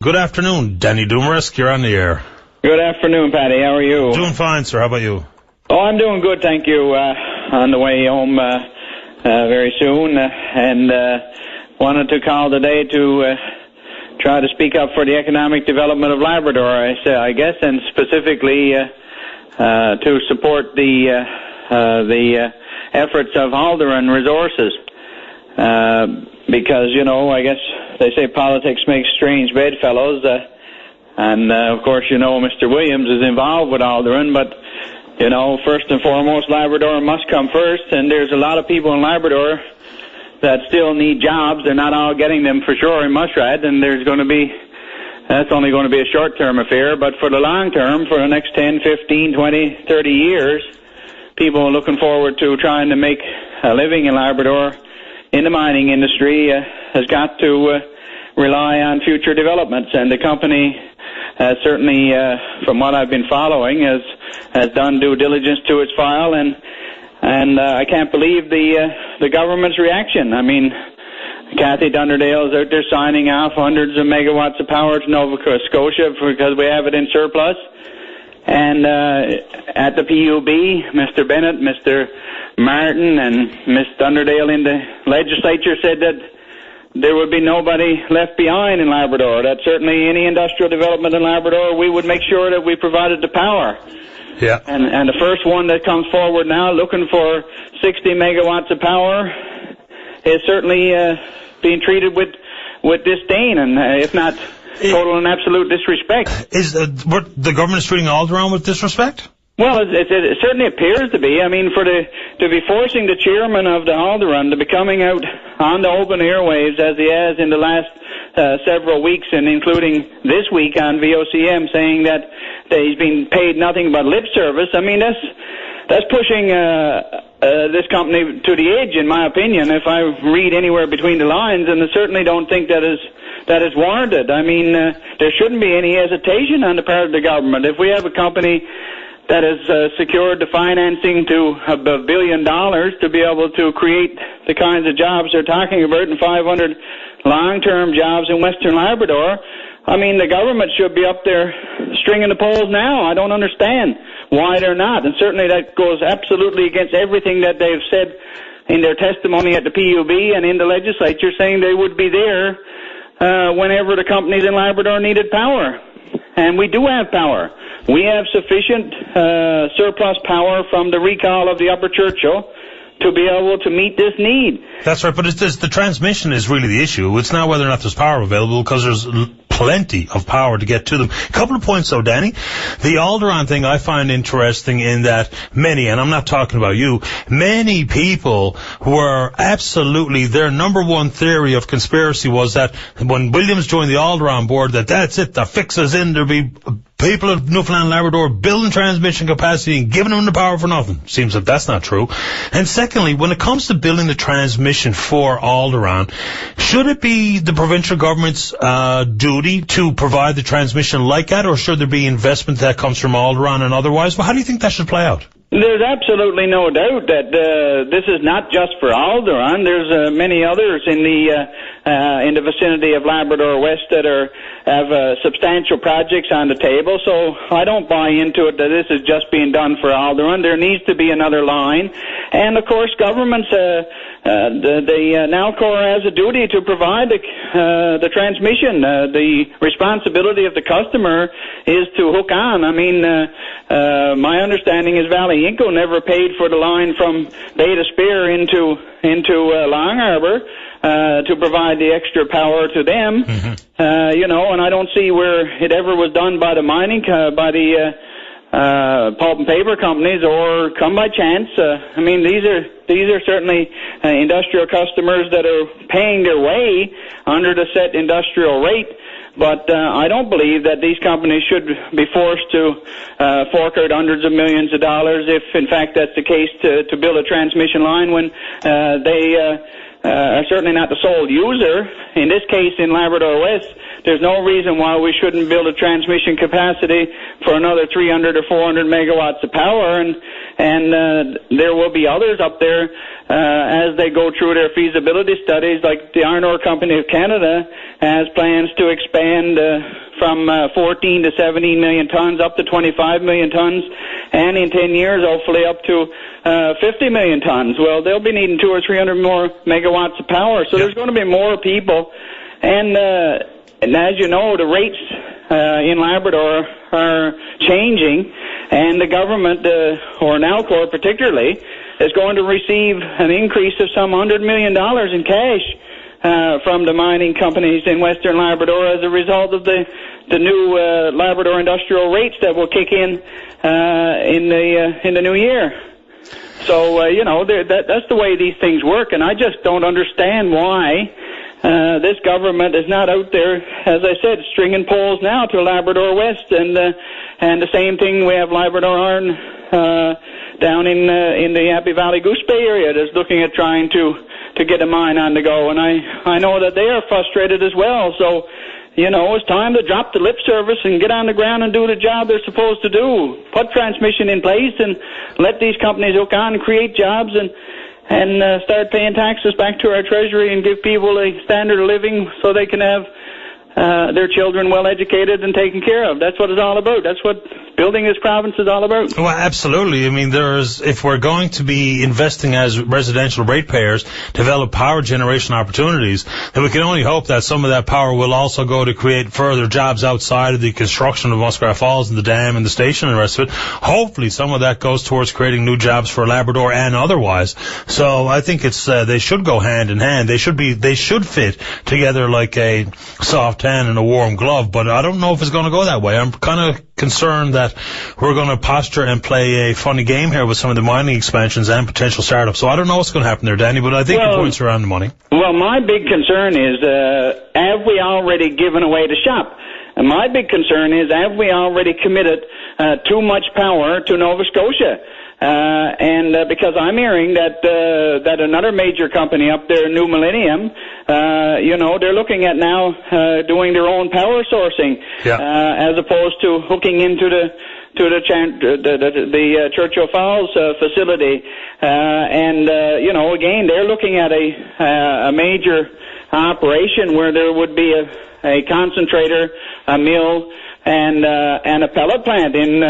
Good afternoon, Danny Dumaresque. You're on the air. Good afternoon, Paddy. How are you? Doing fine, sir. How about you? Oh, I'm doing good, thank you. On the way home very soon, and wanted to call today to try to speak up for the economic development of Labrador, I guess, and specifically to support the efforts of Alderon Resources. Because, you know, I guess they say politics makes strange bedfellows, and of course, you know, Mr. Williams is involved with Alderon, but, you know, first and foremost, Labrador must come first, and there's a lot of people in Labrador that still need jobs. They're not all getting them for sure in Muskrat, and that's only going to be a short-term affair, but for the long term, for the next 10, 15, 20, 30 years, people are looking forward to trying to make a living in Labrador in the mining industry has got to rely on future developments, and the company certainly, from what I've been following, has done due diligence to its file, and I can't believe the government's reaction. I mean, Kathy Dunderdale's out there signing off hundreds of megawatts of power to Nova Scotia because we have it in surplus, and at the PUB, Mr. Bennett, Mr. Martin and Ms. Dunderdale in the legislature said that there would be nobody left behind in Labrador, that certainly any industrial development in Labrador, we would make sure that we provided the power. Yeah. And the first one that comes forward now looking for 60 megawatts of power is certainly being treated with disdain and if not total and absolute disrespect. Is what the government is treating Alderon with disrespect? Well, it certainly appears to be. I mean, to be forcing the chairman of the Alderon to be coming out on the open airwaves as he has in the last several weeks, and including this week on VOCM, saying that he's been paid nothing but lip service. I mean, that's pushing this company to the edge, in my opinion. If I read anywhere between the lines, and I certainly don't think that is warranted. I mean, there shouldn't be any hesitation on the part of the government. If we have a company that has secured the financing to $1 billion to be able to create the kinds of jobs they're talking about, and 500 long-term jobs in Western Labrador. I mean, the government should be up there stringing the poles now. I don't understand why they're not, and certainly that goes absolutely against everything that they've said in their testimony at the PUB and in the legislature, saying they would be there whenever the companies in Labrador needed power. And we do have power. We have sufficient surplus power from the recall of the Upper Churchill to be able to meet this need. That's right, but the transmission is really the issue. It's not whether or not there's power available, because there's plenty of power to get to them. A couple of points, though, Danny. The Alderon thing I find interesting in that many, and I'm not talking about you, many people were absolutely, their number one theory of conspiracy was that when Williams joined the Alderon board, that's it, the fix is in, there'll be people of Newfoundland and Labrador building transmission capacity and giving them the power for nothing. Seems that that's not true. And secondly, when it comes to building the transmission for Alderon, should it be the provincial government's duty to provide the transmission like that, or should there be investment that comes from Alderon and otherwise? Well, how do you think that should play out? There's absolutely no doubt that this is not just for Alderon. There's many others in the vicinity of Labrador West that have substantial projects on the table. So I don't buy into it that this is just being done for Alderon. There needs to be another line, and of course, governments. The NALCOR has a duty to provide the transmission. The responsibility of the customer is to hook on. I mean, my understanding is Valley Inco never paid for the line from Bay to Spear into Long Harbour to provide the extra power to them. Mm-hmm. You know, and I don't see where it ever was done by the mining, by the pulp and paper companies, or come by chance. I mean, these are certainly industrial customers that are paying their way under the set industrial rate. But I don't believe that these companies should be forced to fork out hundreds of millions of dollars if, in fact, that's the case, to build a transmission line when they are certainly not the sole user. In this case, in Labrador West, there's no reason why we shouldn't build a transmission capacity for another 300 or 400 megawatts of power, and there will be others up there as they go through their feasibility studies. Like the Iron Ore Company of Canada has plans to expand from 14 to 17 million tons up to 25 million tons, and in 10 years, hopefully up to 50 million tons. Well, they'll be needing 200 or 300 more megawatts of power, so there's going to be more people. And as you know, the rates in Labrador are changing, and the government, or Nalcor particularly, is going to receive an increase of some $100 million in cash from the mining companies in Western Labrador as a result of the new Labrador industrial rates that will kick in the new year. So that's the way these things work, and I just don't understand why this government is not out there, as I said, stringing poles now to Labrador West, and the same thing we have Labrador Iron down in the Happy Valley Goose Bay area that's looking at trying to get a mine on the go, and I know that they are frustrated as well. So, it's time to drop the lip service and get on the ground and do the job they're supposed to do. Put transmission in place and let these companies hook on and create jobs and start paying taxes back to our treasury and give people a standard of living so they can have their children well educated and taken care of. That's what it's all about. That's what building this province is all about. Well, absolutely. I mean, if we're going to be investing as residential ratepayers, develop power generation opportunities, then we can only hope that some of that power will also go to create further jobs outside of the construction of Muskrat Falls and the dam and the station and the rest of it. Hopefully some of that goes towards creating new jobs for Labrador and otherwise. So I think they should go hand in hand. They should fit together like a soft hand and a warm glove, but I don't know if it's going to go that way. I'm kind of concerned that we're going to posture and play a funny game here with some of the mining expansions and potential startups. So I don't know what's going to happen there, Danny, but I think the points are on the money. Well, my big concern is, have we already given away the shop? And my big concern is, have we already committed too much power to Nova Scotia? Because I'm hearing that another major company up there, New Millennium, they're looking at now doing their own power sourcing, as opposed to hooking into the Churchill Falls facility, again they're looking at a major operation where there would be a concentrator, a mill, and a pellet plant in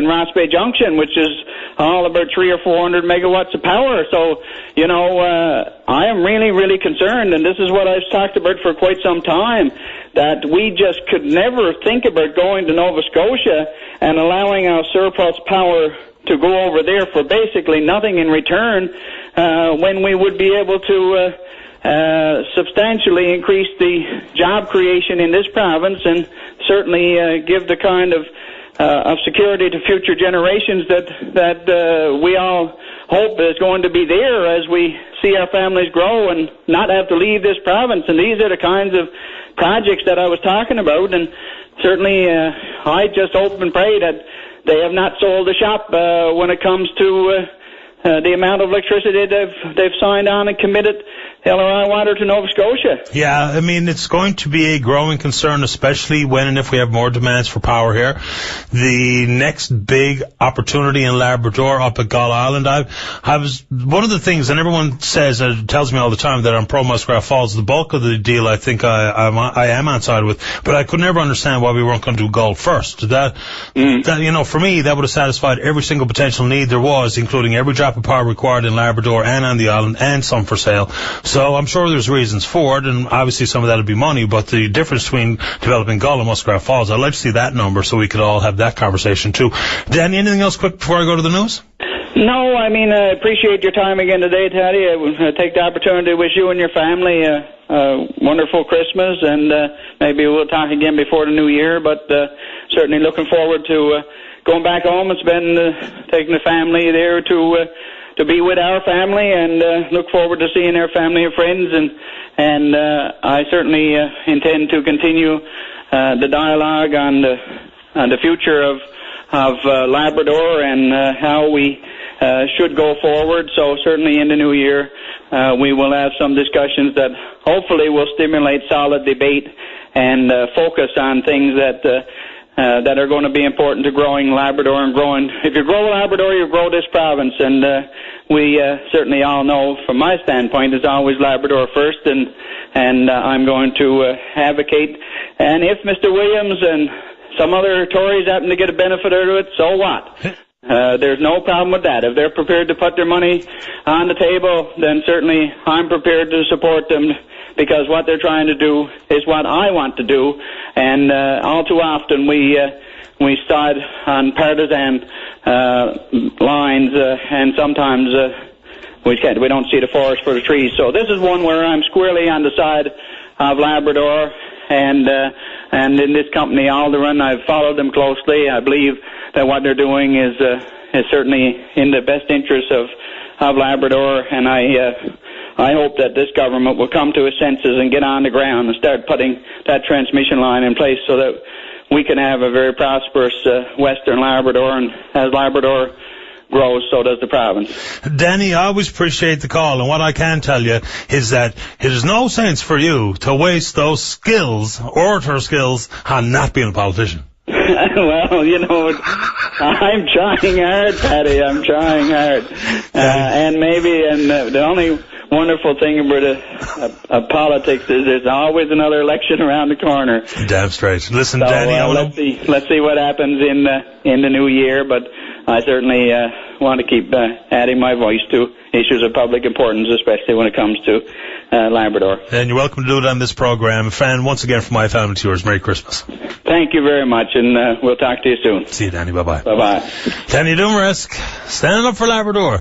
Ross Bay Junction, which is all about 300 or 400 megawatts of power. So, I am really, really concerned, and this is what I've talked about for quite some time, that we just could never think about going to Nova Scotia and allowing our surplus power to go over there for basically nothing in return, when we would be able to substantially increase the job creation in this province and certainly give the kind of security to future generations that we all hope is going to be there as we see our families grow and not have to leave this province. And these are the kinds of projects that I was talking about, and certainly I just hope and pray that they have not sold the shop when it comes to the amount of electricity they've signed on and committed LRI water to Nova Scotia. Yeah, I mean, it's going to be a growing concern, especially when and if we have more demands for power here. The next big opportunity in Labrador up at Gull Island, I was one of the things, and everyone tells me all the time that I'm pro Muskrat Falls. The bulk of the deal I think I am on side with, but I could never understand why we weren't going to do Gull first. That for me, that would have satisfied every single potential need there was, including every drop of power required in Labrador and on the island, and some for sale. So I'm sure there's reasons for it, and obviously some of that would be money, but the difference between developing Gull and Muskrat Falls, I'd like to see that number so we could all have that conversation too. Danny, anything else quick before I go to the news? No, I mean, I appreciate your time again today, Taddy. I will take the opportunity to wish you and your family a wonderful Christmas, and maybe we'll talk again before the new year, but certainly looking forward to going back home and taking the family there to be with our family, and look forward to seeing our family and friends, and I certainly intend to continue the dialogue on the future of Labrador and how we should go forward. So certainly in the new year, we will have some discussions that hopefully will stimulate solid debate and focus on things that are going to be important to growing Labrador and growing. If you grow Labrador, you grow this province, and we certainly all know, from my standpoint, it's always Labrador first, and I'm going to advocate. And if Mr. Williams and some other Tories happen to get a benefit out of it, so what? There's no problem with that. If they're prepared to put their money on the table, then certainly I'm prepared to support them, because what they're trying to do is what I want to do, and all too often we start on partisan lines, and sometimes we don't see the forest for the trees. So this is one where I'm squarely on the side of Labrador, and in this company, Alderaan, I've followed them closely. I believe that what they're doing is certainly in the best interest of Labrador, and I hope that this government will come to its senses and get on the ground and start putting that transmission line in place so that we can have a very prosperous Western Labrador, and as Labrador grows, so does the province. Danny, I always appreciate the call, and what I can tell you is that it is no sense for you to waste those skills, orator skills, on not being a politician. Well, I'm trying hard, Paddy. I'm trying hard. And the only wonderful thing about politics is there's always another election around the corner. Damn straight. Listen, so, Danny, let's see what happens in the new year, but I certainly want to keep adding my voice to issues of public importance, especially when it comes to Labrador. And you're welcome to do it on this program. And once again, from my family to yours, Merry Christmas. Thank you very much, and we'll talk to you soon. See you, Danny. Bye-bye. Bye-bye. Danny Dumaresque, standing up for Labrador.